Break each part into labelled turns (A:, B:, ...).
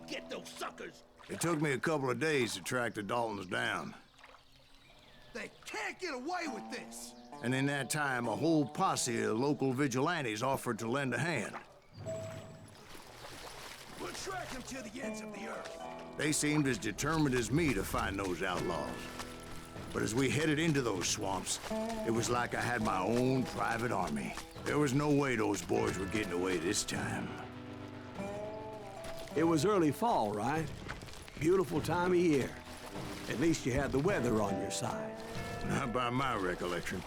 A: get those suckers!
B: It took me a couple of days to track the Daltons down.
A: They can't get away with this!
B: And in that time, a whole posse of local vigilantes offered to lend a hand.
A: We'll track them to the ends of the earth.
B: They seemed as determined as me to find those outlaws. But as we headed into those swamps, it was like I had my own private army. There was no way those boys were getting away this time.
C: It was early fall, right? Beautiful time of year. At least you had the weather on your side.
B: Not by my recollection.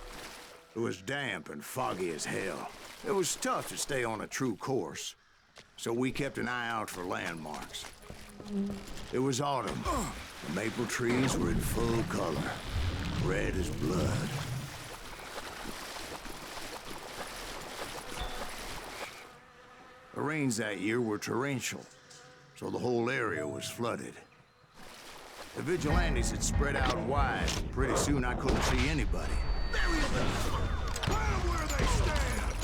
B: It was damp and foggy as hell. It was tough to stay on a true course, so we kept an eye out for landmarks. It was autumn. The maple trees were in full color, red as blood. The rains that year were torrential, so the whole area was flooded. The vigilantes had spread out wide, and pretty soon I couldn't see anybody.
A: Bury them! Plant them where they stand!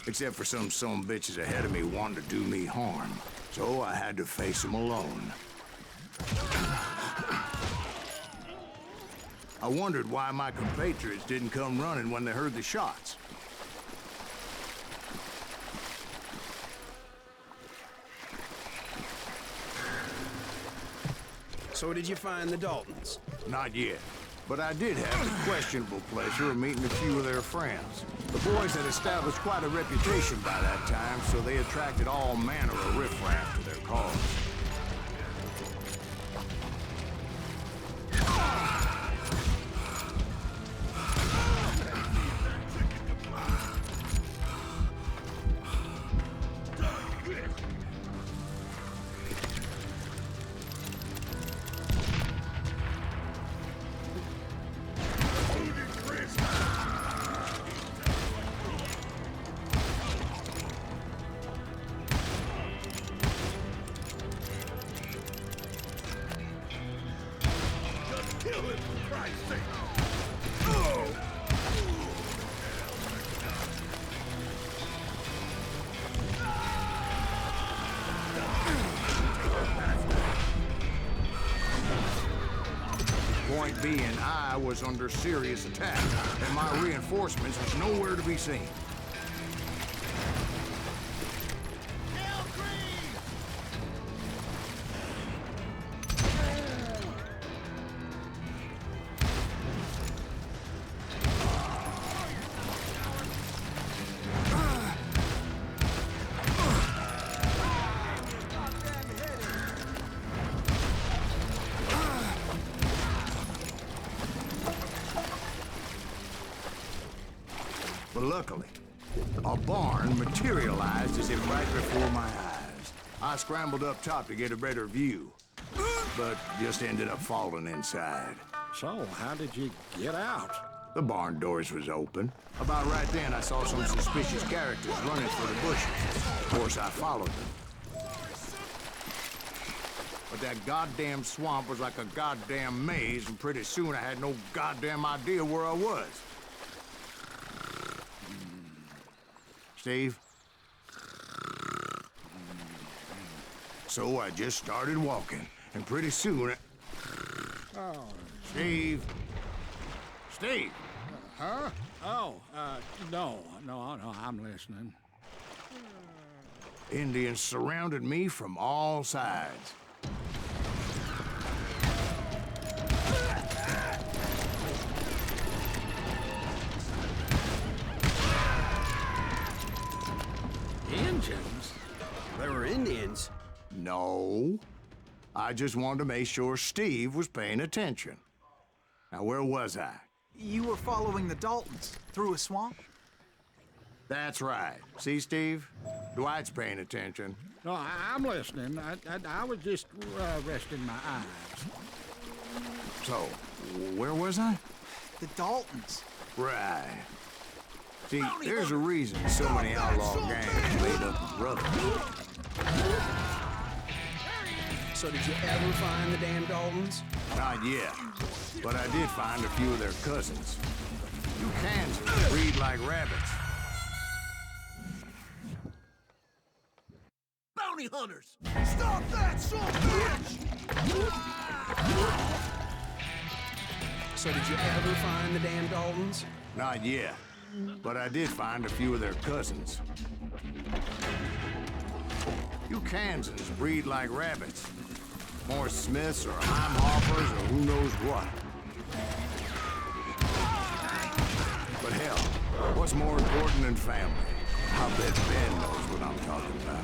B: Except for some sumbitches ahead of me wanting to do me harm. So I had to face them alone. I wondered why my compatriots didn't come running when they heard the shots.
D: So did you find the Daltons?
B: Not yet. But I did have the questionable pleasure of meeting a few of their friends. The boys had established quite a reputation by that time, so they attracted all manner of riffraff to their cause.
A: Kill him, for Christ's sake!
B: Point being, I was under serious attack, and my reinforcements was nowhere to be seen. But luckily, a barn materialized as if right before my eyes. I scrambled up top to get a better view, but just ended up falling inside.
E: So, how did you get out?
B: The barn doors was open. About right then, I saw some suspicious characters running for the bushes. Of course, I followed them. But that goddamn swamp was like a goddamn maze, and pretty soon I had no goddamn idea where I was. Steve? So I just started walking, and pretty soon
E: Oh.
B: Steve? Steve!
E: Huh? Oh, no, I'm listening.
B: Indians surrounded me from all sides.
D: Indians? They were Indians?
B: No. I just wanted to make sure Steve was paying attention. Now, where was I?
F: You were following the Daltons through a swamp?
B: That's right. See, Steve? Dwight's paying attention.
E: No, I'm listening. I was just resting my eyes.
B: So, where was I?
F: The Daltons.
B: Right. See, there's a reason so many outlaw gangs made up of brothers.
D: So did you ever find the damn Daltons?
B: Not yet, but I did find a few of their cousins. You Kansans breed like rabbits.
A: Bounty hunters! Stop that, son of a bitch!
D: So did you ever find the damn Daltons?
B: Not yet, but I did find a few of their cousins. You Kansans breed like rabbits. More Smiths or Heimhoffers or who knows what. But hell, what's more important than family? I bet Ben knows what I'm talking about.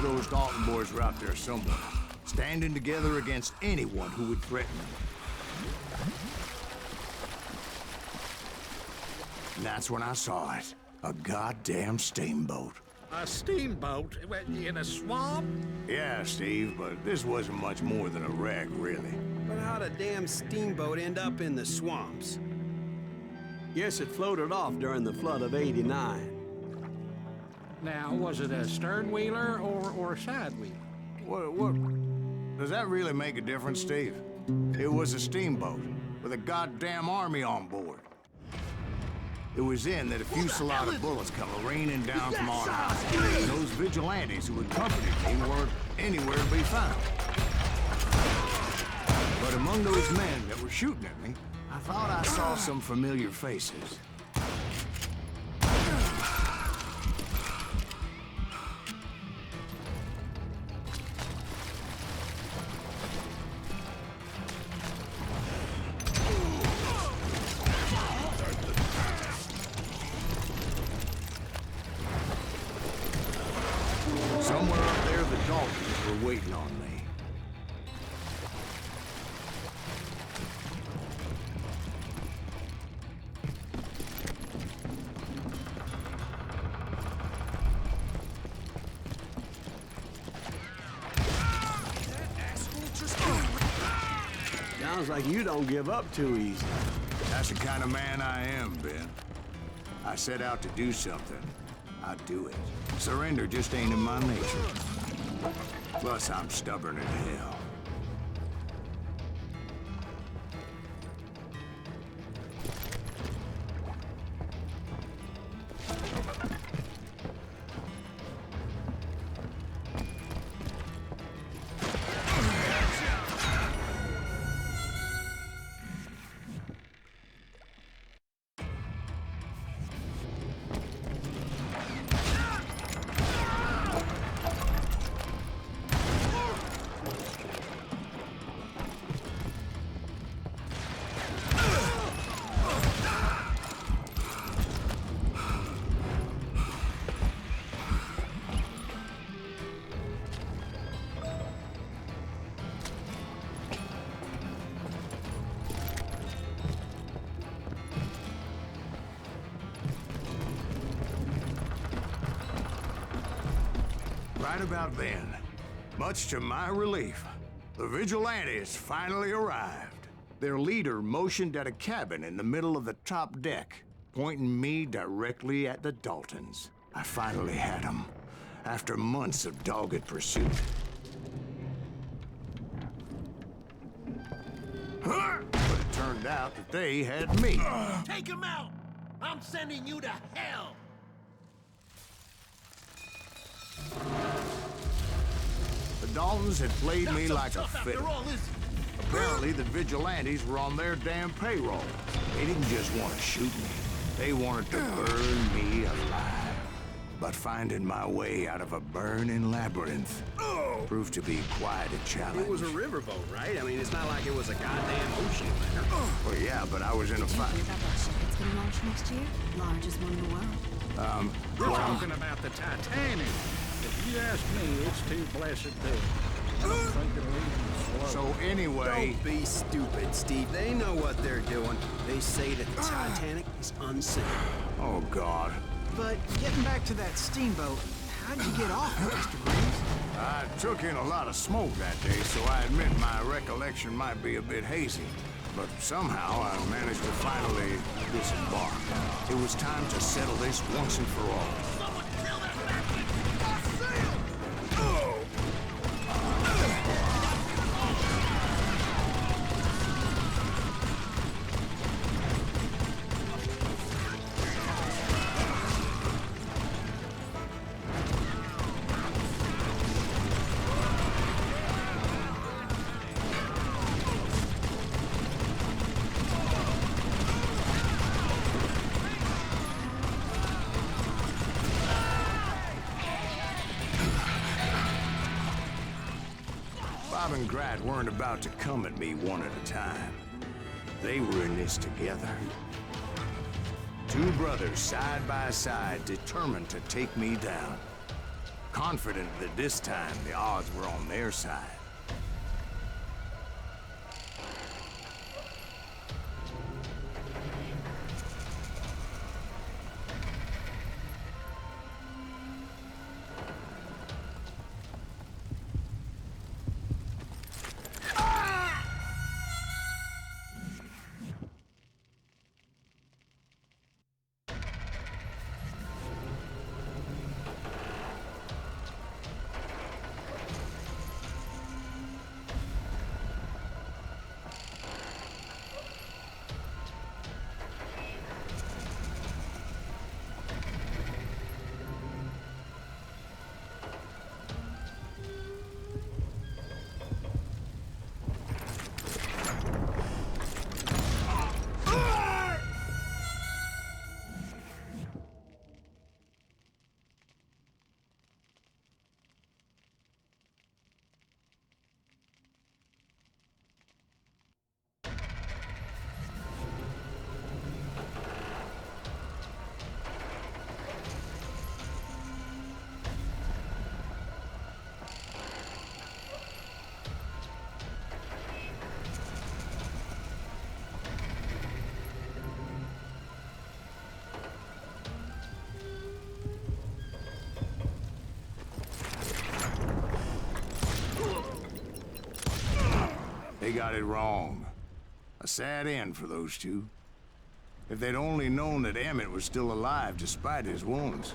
B: Those Dalton boys were out there somewhere, standing together against anyone who would threaten them. And that's when I saw it. A goddamn steamboat.
E: A steamboat in a swamp?
B: Yeah, Steve, but this wasn't much more than a wreck, really.
D: But how'd a damn steamboat end up in the swamps?
C: Yes, it floated off during the flood of '89.
E: Now, was it a stern wheeler or a side wheeler?
B: What? Does that really make a difference, Steve? It was a steamboat with a goddamn army on board. It was then that a fusillade of bullets come raining down from on high. And those vigilantes who accompanied me weren't anywhere to be found. But among those men that were shooting at me, I thought I saw some familiar faces. Somewhere up there, the Daltons were waiting on me.
C: Sounds like you don't give up too easy.
B: That's the kind of man I am, Ben. I set out to do something. I do it. Surrender just ain't in my nature. Plus, I'm stubborn as hell. Right about then, much to my relief, the vigilantes finally arrived. Their leader motioned at a cabin in the middle of the top deck, pointing me directly at the Daltons. I finally had them, after months of dogged pursuit. But it turned out that they had me.
G: Take him out! I'm sending you to hell!
B: The Daltons had played me
G: Not
B: like
G: so
B: a
G: tough
B: fiddle.
G: after all, is he?
B: Apparently, the vigilantes were on their damn payroll. They didn't just want to shoot me. They wanted to burn me alive. But finding my way out of a burning labyrinth proved to be quite a challenge.
C: It was a riverboat, right? I mean, it's not like it was a goddamn ocean liner.
B: Well, yeah, but I was in a fight.
H: Did you hear about that ship that's gonna launch next year? Largest one in the world.
E: We're talking about the Titanic. If you ask me, it's too blessed big. I don't think it'll even float.
B: So anyway,
C: Don't be stupid, Steve. They know what they're doing. They say that the Titanic is unsinkable.
B: oh God,
F: But getting back to that steamboat, how'd you get off, Mr. Reeves?
B: I took in a lot of smoke that day, so I admit my recollection might be a bit hazy. But somehow I managed to finally disembark. It was time to settle this once and for all.
G: Someone kill that bastard!
B: Bob and Grat weren't about to come at me one at a time. They were in this together. Two brothers side by side, determined to take me down. Confident that this time the odds were on their side. They got it wrong. A sad end for those two. If they'd only known that Emmett was still alive despite his wounds.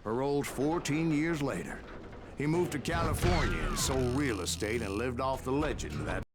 B: Paroled 14 years later, he moved to California and sold real estate and lived off the legend of that